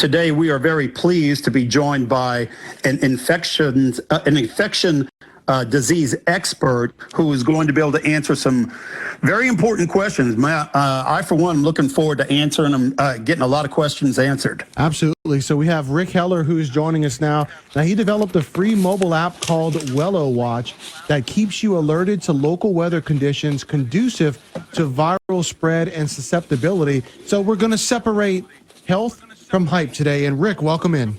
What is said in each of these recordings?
Today, we are very pleased to be joined by an infection disease expert who is going to be able to answer some very important questions. I, for one, am looking forward to answering them, getting a lot of questions answered. Absolutely. So we have Rik Heller, who is joining us now. Now, he developed a free mobile app called Wello Watch that keeps you alerted to local weather conditions conducive to viral spread and susceptibility. So we're going to separate health from hype today. And Rik, welcome in.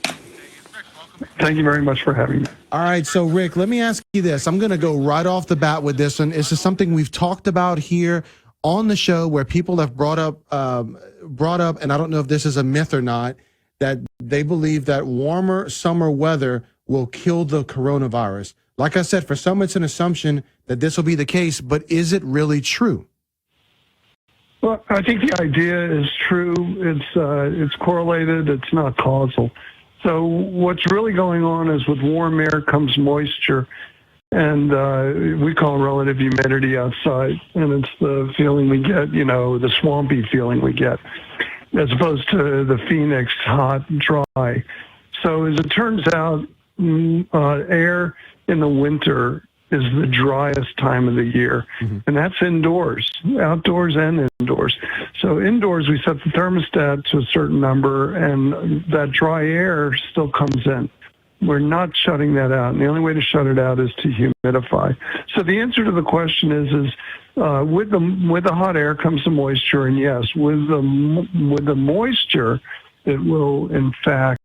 Thank you very much for having me. All right, so Rik, let me ask you this. I'm going to go right off the bat with this one. This is something we've talked about here on the show, where people have brought up, and I don't know if this is a myth or not, that they believe that warmer summer weather will kill the coronavirus. Like I said, for some, it's an assumption that this will be the case, but is it really true? Well, I think the idea is true. It's correlated. It's not causal. So what's really going on is with warm air comes moisture, and we call it relative humidity outside, and it's the feeling we get, the swampy feeling we get, as opposed to the Phoenix hot, dry. So as it turns out, air in the winter is the driest time of the year, and that's indoors, outdoors and indoors. So indoors, we set the thermostat to a certain number, and that dry air still comes in. We're not shutting that out, and the only way to shut it out is to humidify. So the answer to the question is with the hot air comes the moisture, and yes, with the moisture, it will in fact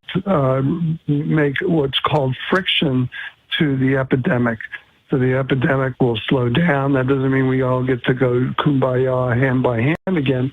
make what's called friction to the epidemic. So the epidemic will slow down. That doesn't mean we all get to go kumbaya hand by hand again.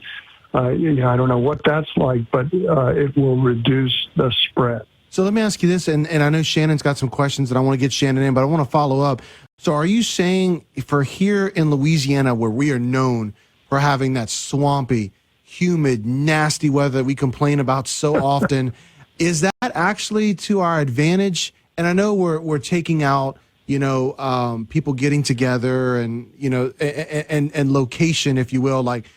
I don't know what that's like, but it will reduce the spread. So let me ask you this, and I know Shannon's got some questions that I want to get Shannon in, but I want to follow up. So are you saying for here in Louisiana, where we are known for having that swampy, humid, nasty weather that we complain about so often, is that actually to our advantage? And I know we're taking out people getting together and, and location, if you will, like,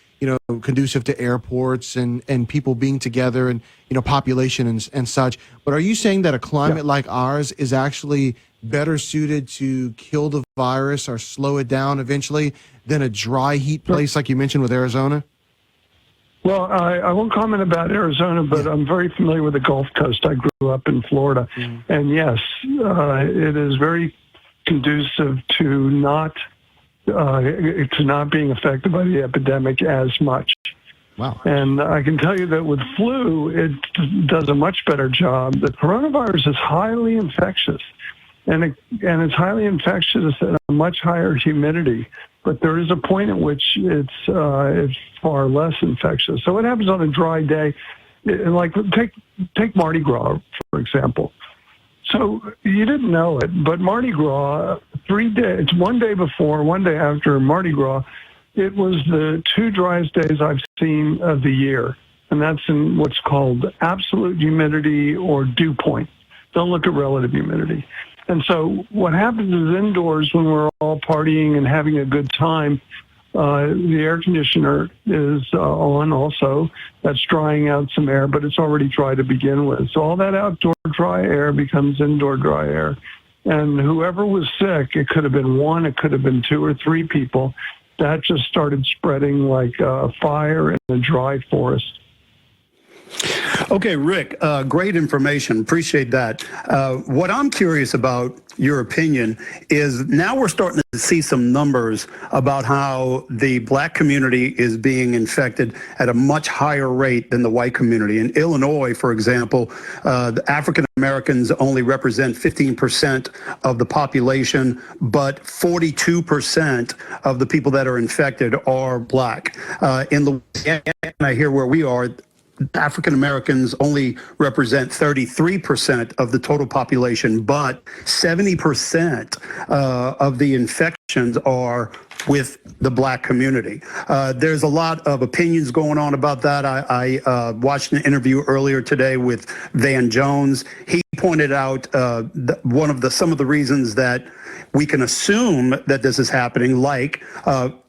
conducive to airports and people being together and, population and such. But are you saying that a climate like ours is actually better suited to kill the virus or slow it down eventually than a dry heat place like you mentioned with Arizona? Well, I won't comment about Arizona, but I'm very familiar with the Gulf Coast. I grew up in Florida. And yes, it is very conducive to not being affected by the epidemic as much. Wow. And I can tell you that with flu, it does a much better job. The coronavirus is highly infectious, and it's highly infectious at a much higher humidity. But there is a point at which it's far less infectious. So what happens on a dry day, like take Mardi Gras, for example. So you didn't know it, but Mardi Gras, 3 days, one day before, one day after Mardi Gras, it was the 2 driest days I've seen of the year. And that's in what's called absolute humidity or dew point. Don't look at relative humidity. And so what happens is indoors when we're all partying and having a good time, the air conditioner is on also. That's drying out some air, but it's already dry to begin with. So all that outdoor dry air becomes indoor dry air. And whoever was sick, it could have been 1, it could have been 2 or 3 people, that just started spreading like a fire in a dry forest. Okay, Rik, great information. Appreciate that. What I'm curious about, your opinion, is now we're starting to see some numbers about how the black community is being infected at a much higher rate than the white community. In Illinois, for example, the African Americans only represent 15% of the population, but 42% of the people that are infected are black. In Louisiana, here where we are, African Americans only represent 33% of the total population, but 70% of the infections are with the black community. There's a lot of opinions going on about that. I watched an interview earlier today with Van Jones. He pointed out some of the reasons that we can assume that this is happening, like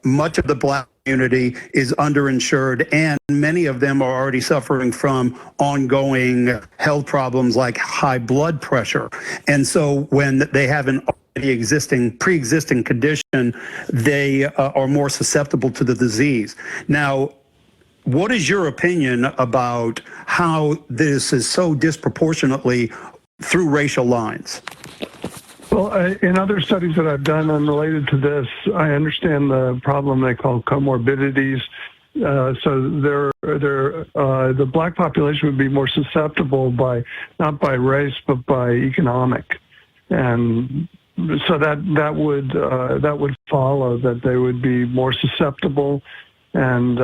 much of the black community is underinsured, and many of them are already suffering from ongoing health problems like high blood pressure. And so when they have an pre-existing condition, they are more susceptible to the disease. Now, what is your opinion about how this is so disproportionately through racial lines? Well, in other studies that I've done unrelated to this, I understand the problem they call comorbidities. So the black population would be more susceptible not by race, but by economic. And so that would follow that they would be more susceptible. And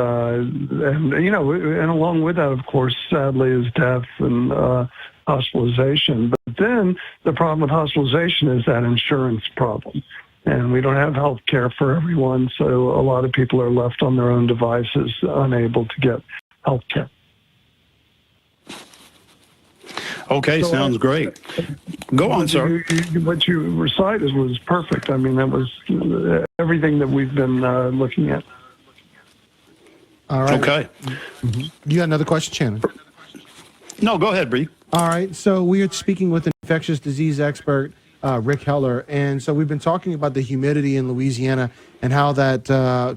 along with that, of course, sadly, is death and hospitalization. But then the problem with hospitalization is that insurance problem. And we don't have health care for everyone, so a lot of people are left on their own devices, unable to get health care. Okay, so, sounds great. Go on, sir. What you recited was perfect. I mean, that was everything that we've been looking at. All right. Okay. Mm-hmm. You got another question, Shannon? No, go ahead, Bree. All right. So we are speaking with an infectious disease expert, Rik Heller. And so we've been talking about the humidity in Louisiana and how that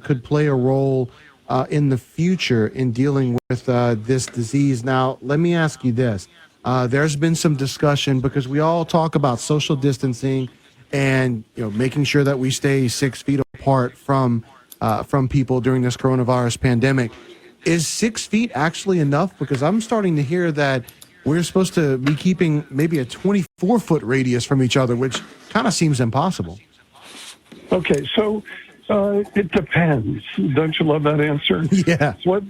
could play a role in the future in dealing with this disease. Now, let me ask you this. There's been some discussion because we all talk about social distancing and making sure that we stay 6 feet apart from people during this coronavirus pandemic. Is 6 feet actually enough? Because I'm starting to hear that we're supposed to be keeping maybe a 24-foot radius from each other, which kind of seems impossible. Okay, so it depends. Don't you love that answer? Yeah. What's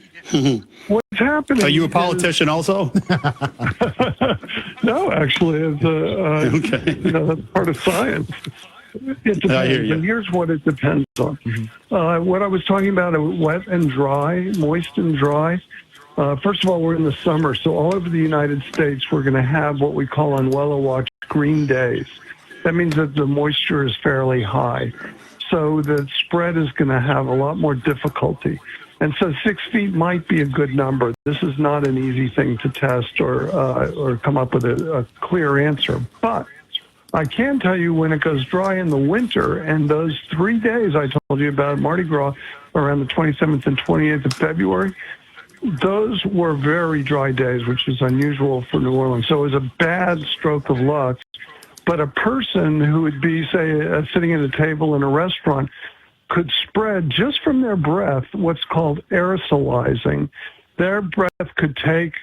happening? Are you a politician also? No, actually, okay. That's part of science. It depends, I hear you. and here's what it depends on. Mm-hmm. What I was talking about, wet and dry, moist and dry. First of all, we're in the summer, so all over the United States, we're going to have what we call on Wello Watch green days. That means that the moisture is fairly high. So the spread is going to have a lot more difficulty. And so 6 feet might be a good number. This is not an easy thing to test or come up with a clear answer. But I can tell you when it goes dry in the winter, and those 3 days I told you about Mardi Gras around the 27th and 28th of February, those were very dry days, which is unusual for New Orleans. So it was a bad stroke of luck. But a person who would be, say, sitting at a table in a restaurant could spread just from their breath what's called aerosolizing. Their breath could take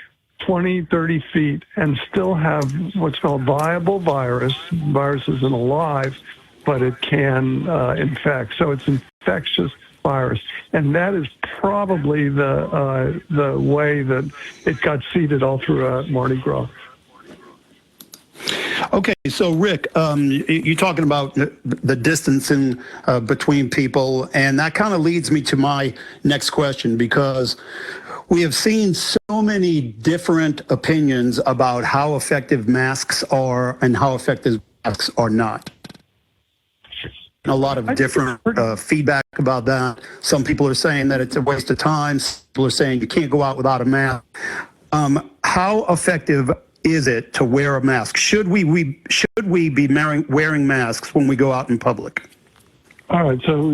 20, 30 feet and still have what's called viable virus. Virus isn't alive, but it can infect. So it's infectious virus. And that is probably the way that it got seeded all through Mardi Gras. Okay, so Rick, you're talking about the distancing between people, and that kind of leads me to my next question, because we have seen so many different opinions about how effective masks are and how effective masks are not. A lot of different feedback about that. Some people are saying that it's a waste of time. Some people are saying you can't go out without a mask. How effective is it to wear a mask? Should we be wearing masks when we go out in public? All right, so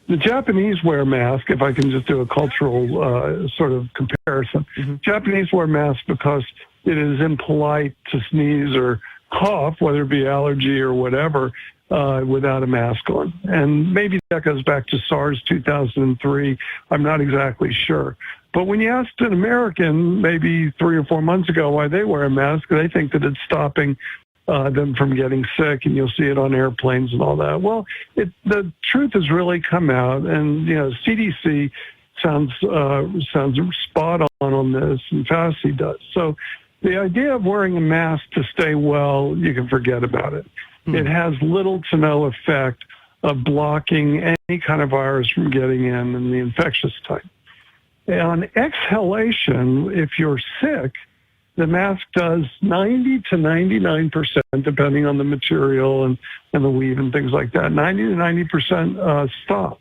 the Japanese wear masks. If I can just do a cultural sort of comparison, Japanese wear masks because it is impolite to sneeze or cough, whether it be allergy or whatever, without a mask on. And maybe that goes back to SARS 2003. I'm not exactly sure. But when you asked an American maybe 3 or 4 months ago why they wear a mask, they think that it's stopping them from getting sick, and you'll see it on airplanes and all that. Well, the truth has really come out, and CDC sounds spot on this, and Fauci does. So the idea of wearing a mask to stay well, you can forget about it. It has little to no effect of blocking any kind of virus from getting in the infectious type. On exhalation, if you're sick, the mask does 90 to 99%, depending on the material and the weave and things like that, 90 to 90% stop.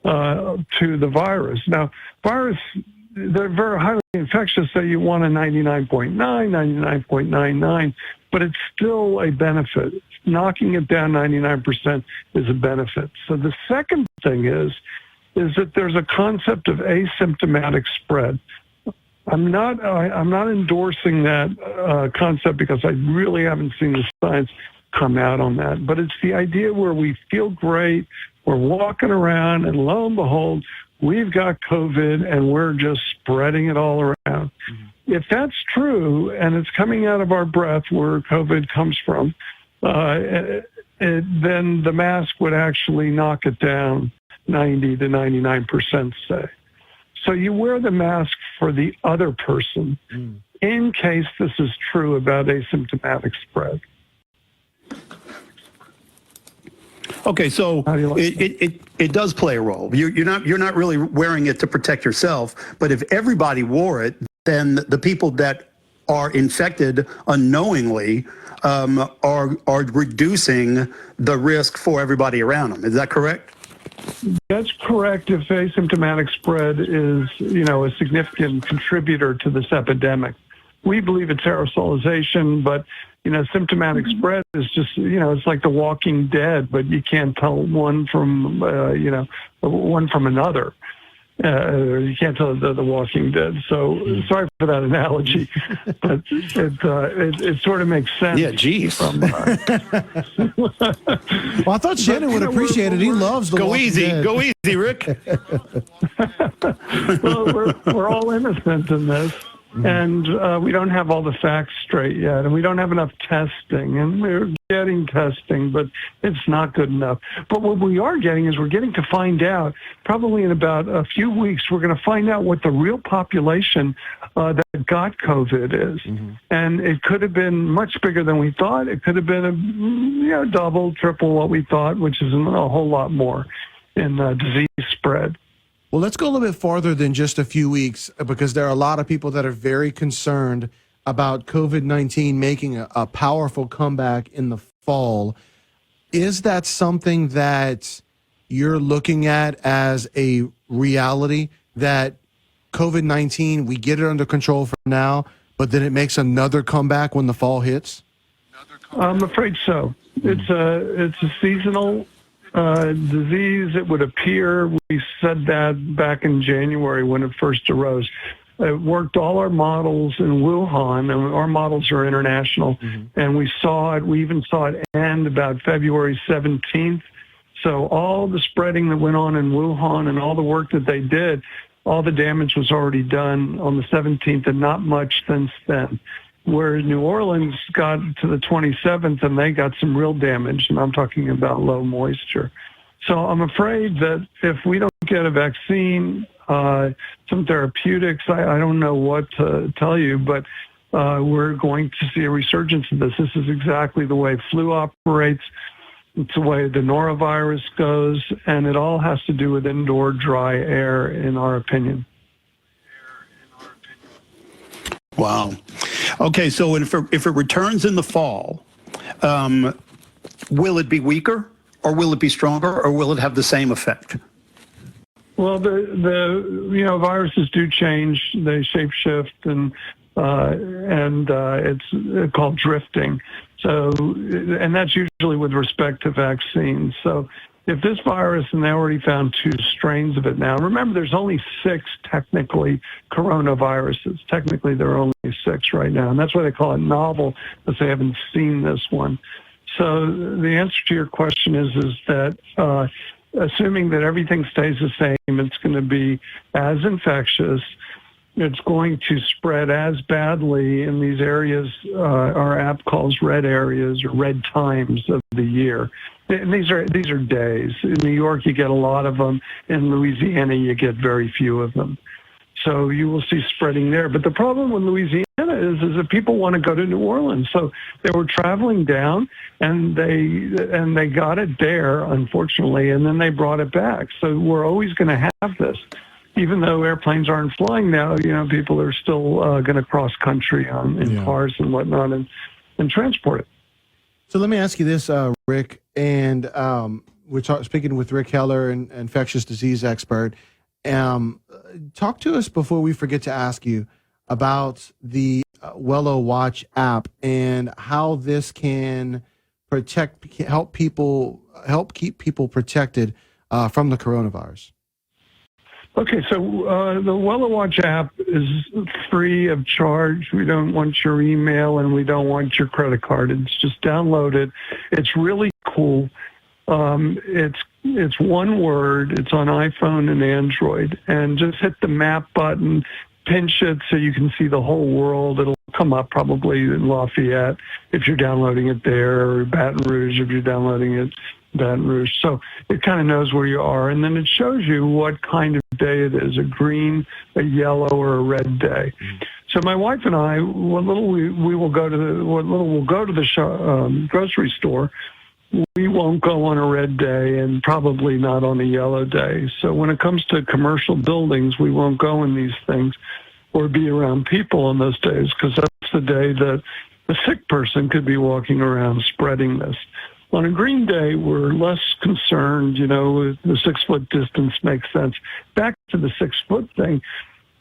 to the virus. Now, they're very highly infectious, so you want a 99.9, 99.99, but it's still a benefit. Knocking it down 99% is a benefit. So the second thing is that there's a concept of asymptomatic spread. I'm not endorsing that concept because I really haven't seen the science come out on that. But it's the idea where we feel great, we're walking around, and lo and behold, we've got COVID and we're just spreading it all around. Mm-hmm. If that's true and it's coming out of our breath where COVID comes from, then the mask would actually knock it down 90 to 99%, say. So you wear the mask for the other person in case this is true about asymptomatic spread. Okay, so it does play a role. You're not really wearing it to protect yourself, but if everybody wore it, then the people that are infected unknowingly are reducing the risk for everybody around them. Is that correct? That's correct. If asymptomatic spread is, a significant contributor to this epidemic. We believe it's aerosolization, but, symptomatic spread is just, it's like the Walking Dead, but you can't tell one from, one from another. You can't tell the Walking Dead. So sorry for that analogy, but it sort of makes sense. Yeah, geez. Well, I thought Shannon would appreciate it. He loves the Walking Dead. Go easy, Rick. Well, we're all innocent in this. And we don't have all the facts straight yet, and we don't have enough testing, and we're getting testing, but it's not good enough. But what we are getting is we're getting to find out, probably in about a few weeks, we're going to find out what the real population that got COVID is. Mm-hmm. And it could have been much bigger than we thought. It could have been double, triple what we thought, which is a whole lot more in disease spread. Well, let's go a little bit farther than just a few weeks, because there are a lot of people that are very concerned about COVID-19 making a powerful comeback in the fall. Is that something that you're looking at as a reality, that COVID-19, we get it under control for now, but then it makes another comeback when the fall hits? I'm afraid so. It's a seasonal disease, it would appear. We said that back in January when it first arose. It worked all our models in Wuhan, and our models are international, and we saw it. We even saw it end about February 17th. So all the spreading that went on in Wuhan and all the work that they did, all the damage was already done on the 17th, and not much since then. Where New Orleans got to the 27th and they got some real damage, and I'm talking about low moisture. So I'm afraid that if we don't get a vaccine, some therapeutics, I don't know what to tell you, but we're going to see a resurgence of this. This is exactly the way flu operates. It's the way the norovirus goes, and it all has to do with indoor dry air, in our opinion. Wow. Okay, so if it returns in the fall, will it be weaker, or will it be stronger, or will it have the same effect? Well, the viruses do change; they shapeshift, and it's called drifting. So, and that's usually with respect to vaccines. So, if this virus, and they already found 2 strains of it now. Remember, there's only 6 technically coronaviruses. Technically, there are only 6 right now, and that's why they call it novel, because they haven't seen this one. So the answer to your question is that assuming that everything stays the same, it's going to be as infectious. It's going to spread as badly in these areas our app calls red areas or red times of the year. And these are days. In New York, you get a lot of them. In Louisiana, you get very few of them. So you will see spreading there. But the problem with Louisiana is that people want to go to New Orleans. So they were traveling down, and they got it there, unfortunately, and then they brought it back. So we're always going to have this. Even though airplanes aren't flying now, people are still going to cross country in cars and whatnot and transport it. So let me ask you this, Rick, and speaking with Rik Heller, an infectious disease expert. Talk to us before we forget to ask you about the Wello Watch app and how this can help keep people protected from the coronavirus. Okay, so the Wello Watch app is free of charge. We don't want your email and we don't want your credit card. It's just download it. It's really cool. It's one word. It's on iPhone and Android. And just hit the map button, pinch it so you can see the whole world. It'll come up probably in Lafayette if you're downloading it there, or Baton Rouge if you're downloading it Baton Rouge. So it kind of knows where you are. And then it shows you what kind of day it is, a green, a yellow, or a red day. So my wife and I, what little we'll go to the grocery store, we won't go on a red day and probably not on a yellow day. So when it comes to commercial buildings, we won't go in these things or be around people on those days, because that's the day that a sick person could be walking around spreading this. On a green day, we're less concerned, the 6 foot distance makes sense. Back to the 6 foot thing,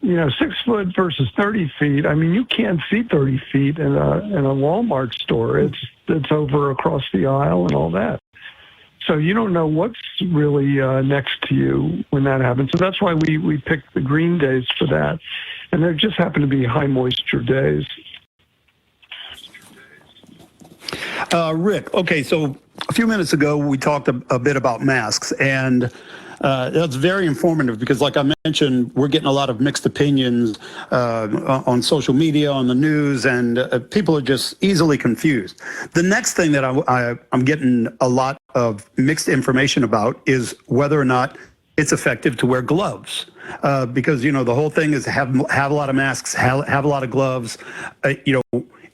6 foot versus 30 feet. I mean, you can't see 30 feet in a Walmart store. It's over across the aisle and all that. So you don't know what's really next to you when that happens. So that's why we picked the green days for that. And there just happen to be high moisture days. Rik, okay, so a few minutes ago we talked a bit about masks, and that's very informative because, like I mentioned, we're getting a lot of mixed opinions on social media, on the news, and people are just easily confused. The next thing that I'm getting a lot of mixed information about is whether or not it's effective to wear gloves, because the whole thing is have a lot of masks, have a lot of gloves.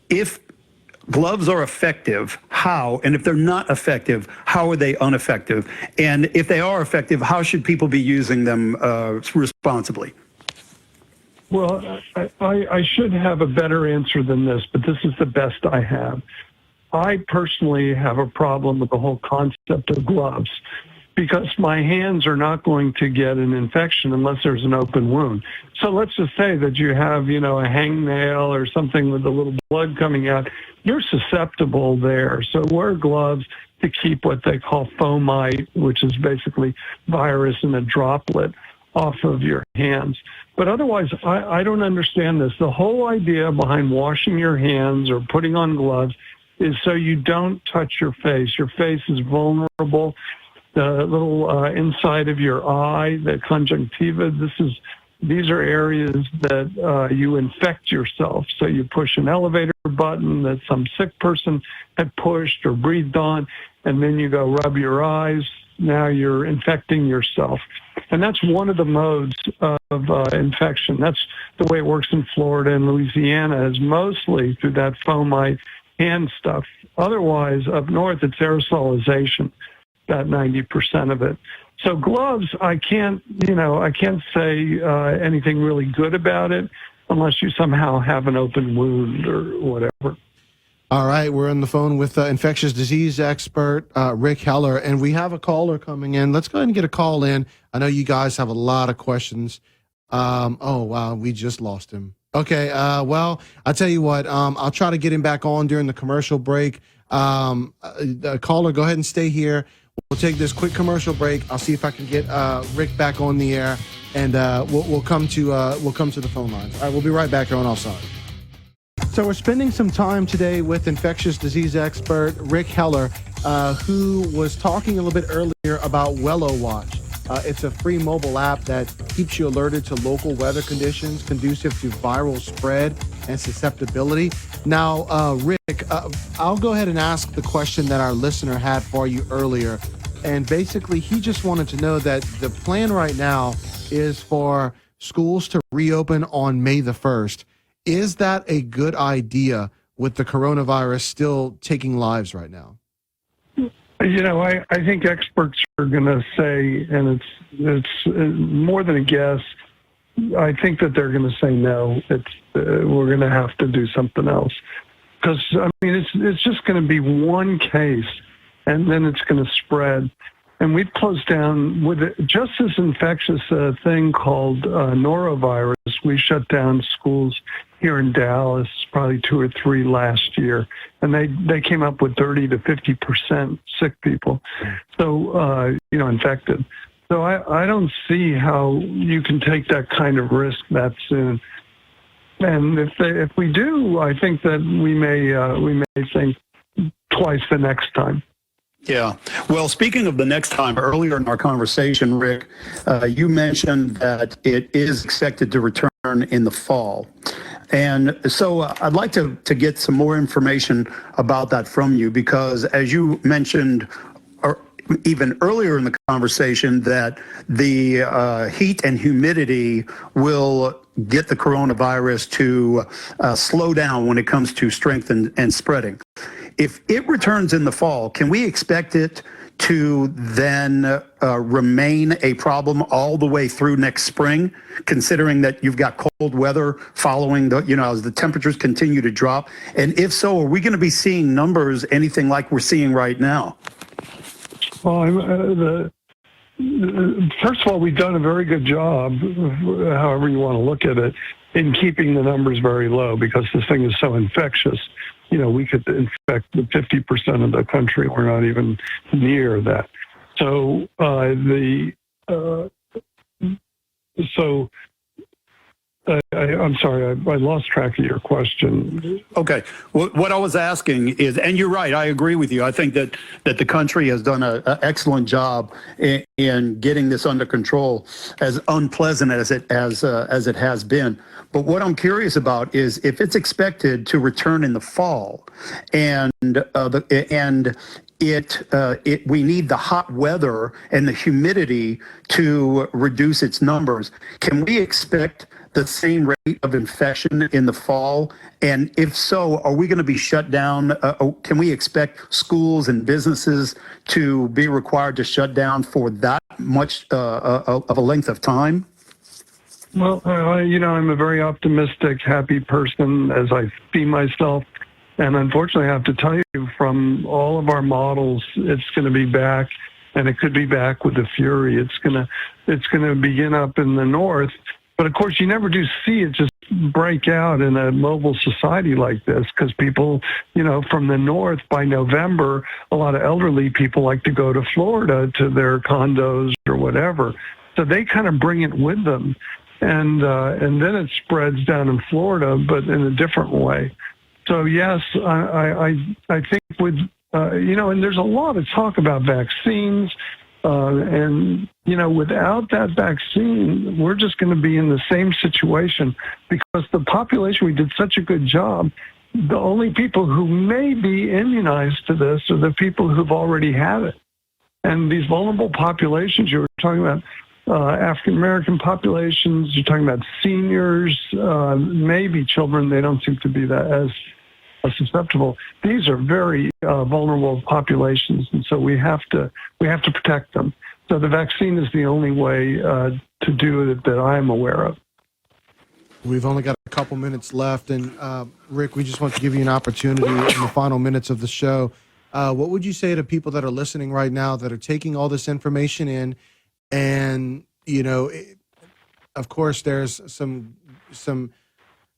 If gloves are effective, how? And if they're not effective, how are they ineffective? And if they are effective, how should people be using them responsibly? Well, I should have a better answer than this, but this is the best I have. I personally have a problem with the whole concept of gloves, because my hands are not going to get an infection unless there's an open wound. So let's just say that you have, a hangnail or something with a little blood coming out. You're susceptible there. So wear gloves to keep what they call fomite, which is basically virus in a droplet, off of your hands. But otherwise, I don't understand this. The whole idea behind washing your hands or putting on gloves is so you don't touch your face. Your face is vulnerable. The little inside of your eye, the conjunctiva, these are areas that you infect yourself. So you push an elevator button that some sick person had pushed or breathed on, and then you go rub your eyes. Now you're infecting yourself. And that's one of the modes of infection. That's the way it works in Florida and Louisiana, is mostly through that fomite hand stuff. Otherwise, up north, it's aerosolization, about 90% of it. So gloves, I can't say anything really good about it unless you somehow have an open wound or whatever. All right, we're on the phone with infectious disease expert Rik Heller, and we have a caller coming in. Let's go ahead and get a call in. I know you guys have a lot of questions. Oh, wow, we just lost him. Okay, well, I'll tell you what, I'll try to get him back on during the commercial break. Caller, go ahead and stay here. We'll take this quick commercial break. I'll see if I can get Rik back on the air, and we'll come to the phone lines. All right, we'll be right back here on Offside. So we're spending some time today with infectious disease expert Rik Heller, who was talking a little bit earlier about Wello Watch. It's a free mobile app that keeps you alerted to local weather conditions conducive to viral spread and susceptibility. Now, Rik, I'll go ahead and ask the question that our listener had for you earlier. And basically, he just wanted to know that the plan right now is for schools to reopen on May the 1st. Is that a good idea with the coronavirus still taking lives right now? I think experts are going to say, and it's more than a guess, I think that they're going to say no. We're going to have to do something else, because it's just going to be one case, and then it's going to spread. And we've closed down with just as infectious a thing called norovirus. We shut down schools here in Dallas, probably 2 or 3 last year, and they came up with 30 to 50% sick people, so infected. So I don't see how you can take that kind of risk that soon. And if we do, I think that we may think twice the next time. Yeah. Well, speaking of the next time, earlier in our conversation, Rik, you mentioned that it is expected to return in the fall. And so I'd like to get some more information about that from you, because as you mentioned even earlier in the conversation, that the heat and humidity will get the coronavirus to slow down when it comes to strength and spreading. If it returns in the fall, can we expect it to then remain a problem all the way through next spring, considering that you've got cold weather following as the temperatures continue to drop? And if so, are we going to be seeing numbers anything like we're seeing right now? Well, first of all, we've done a very good job, however you want to look at it, in keeping the numbers very low, because this thing is so infectious. We could infect 50% of the country. We're not even near that. So I'm sorry, I lost track of your question. Okay. What I was asking is, and you're right, I agree with you. I think that the country has done an excellent job in getting this under control, as unpleasant as it has been. But what I'm curious about is if it's expected to return in the fall, and we need the hot weather and the humidity to reduce its numbers. Can we expect the same rate of infection in the fall? And if so, are we going to be shut down? Can we expect schools and businesses to be required to shut down for that much of a length of time? Well, I'm a very optimistic, happy person, as I see myself. And unfortunately, I have to tell you, from all of our models, it's going to be back, and it could be back with a fury. It's going to begin up in the north. But of course, you never do see it just break out in a mobile society like this, because people, from the north, by November, a lot of elderly people like to go to Florida to their condos or whatever. So they kind of bring it with them. And then it spreads down in Florida, but in a different way. So yes, I think with, and there's a lot of talk about vaccines. And without that vaccine, we're just going to be in the same situation, because the population, we did such a good job. The only people who may be immunized to this are the people who've already had it. And these vulnerable populations you were talking about, African-American populations, you're talking about seniors, maybe children, they don't seem to be that as susceptible. These are very vulnerable populations, and so we have to protect them. So the vaccine is the only way to do it that I'm aware of. We've only got a couple minutes left, and Rik, we just want to give you an opportunity in the final minutes of the show. What would you say to people that are listening right now that are taking all this information in, and of course, there's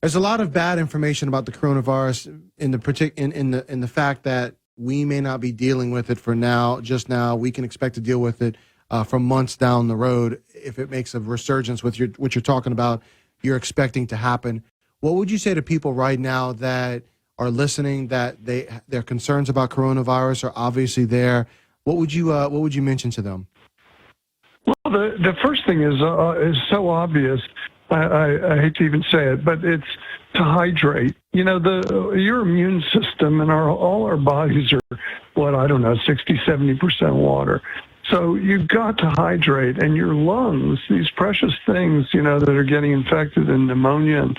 there's a lot of bad information about the coronavirus in the fact that we may not be dealing with it for now, just now. We can expect to deal with it for months down the road if it makes a resurgence with what you're talking about. You're expecting to happen. What would you say to people right now that are listening, that their concerns about coronavirus are obviously there? What would you mention to them? Well, the first thing is so obvious. I hate to even say it, but it's to hydrate. Your immune system and all our bodies are, 60-70% water. So you've got to hydrate, and your lungs, these precious things, that are getting infected in pneumonia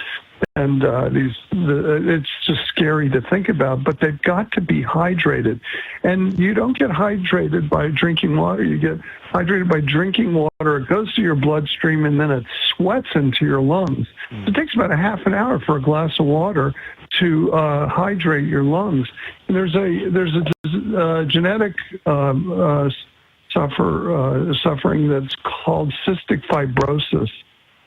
and it's just scary to think about, but they've got to be hydrated. And you don't get hydrated by drinking water. You get hydrated by drinking water. It goes to your bloodstream, and then it sweats into your lungs. It takes about a half an hour for a glass of water to hydrate your lungs. And there's a genetic suffering that's called cystic fibrosis.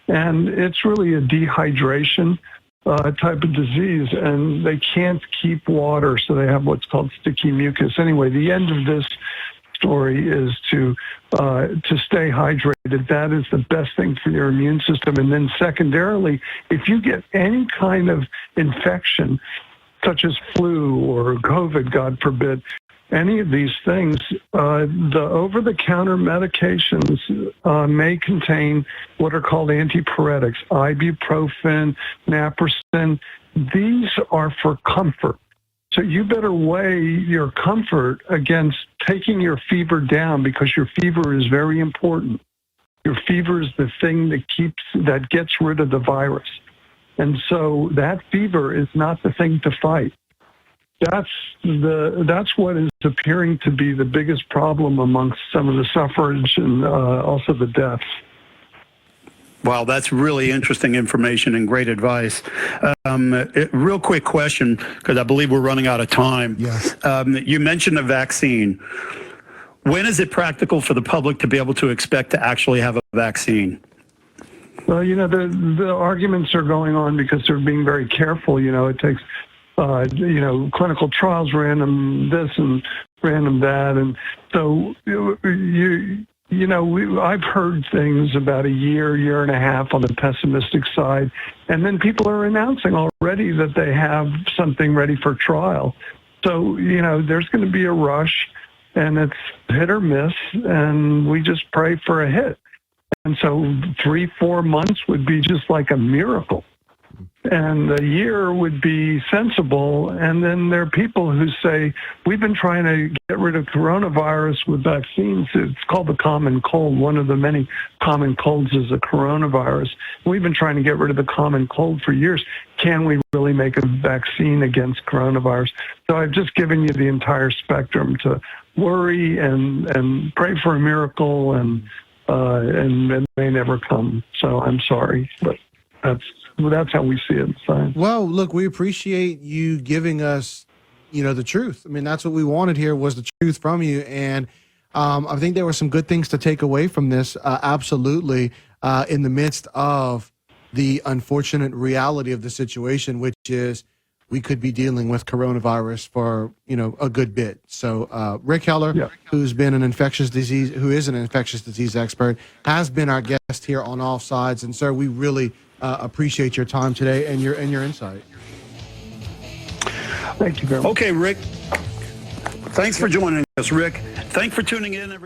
And it's really a dehydration type of disease, and they can't keep water, so they have what's called sticky mucus. Anyway, the end of this story is to stay hydrated. That is the best thing for your immune system. And then secondarily, if you get any kind of infection, such as flu or COVID, God forbid, any of these things, the over-the-counter medications may contain what are called antipyretics, ibuprofen, naproxen. These are for comfort. So you better weigh your comfort against taking your fever down, because your fever is very important. Your fever is the thing that gets rid of the virus. And so that fever is not the thing to fight. That's what is appearing to be the biggest problem amongst some of the suffrage and also the deaths. Wow, that's really interesting information and great advice. Real quick question, because I believe we're running out of time. Yes. You mentioned a vaccine. When is it practical for the public to be able to expect to actually have a vaccine? Well, the arguments are going on because they're being very careful. It takes clinical trials, random this and random that. And so, I've heard things about a year and a half on the pessimistic side. And then people are announcing already that they have something ready for trial. So, there's going to be a rush, and it's hit or miss, and we just pray for a hit. And so 3-4 months would be just like a miracle. And a year would be sensible. And then there are people who say, we've been trying to get rid of coronavirus with vaccines. It's called the common cold. One of the many common colds is a coronavirus. We've been trying to get rid of the common cold for years. Can we really make a vaccine against coronavirus? So I've just given you the entire spectrum to worry and pray for a miracle, and it may never come. So I'm sorry, but that's how we see it in science. Well, look, we appreciate you giving us, the truth. I mean, that's what we wanted here, was the truth from you. And I think there were some good things to take away from this, absolutely, in the midst of the unfortunate reality of the situation, which is we could be dealing with coronavirus for, a good bit. So Rik Heller, who is an infectious disease expert, has been our guest here on All Sides. And sir, we really appreciate your time today and your insight. Thank you very much. Okay, Rik. Thanks for joining us, Rik. Thanks for tuning in, everybody.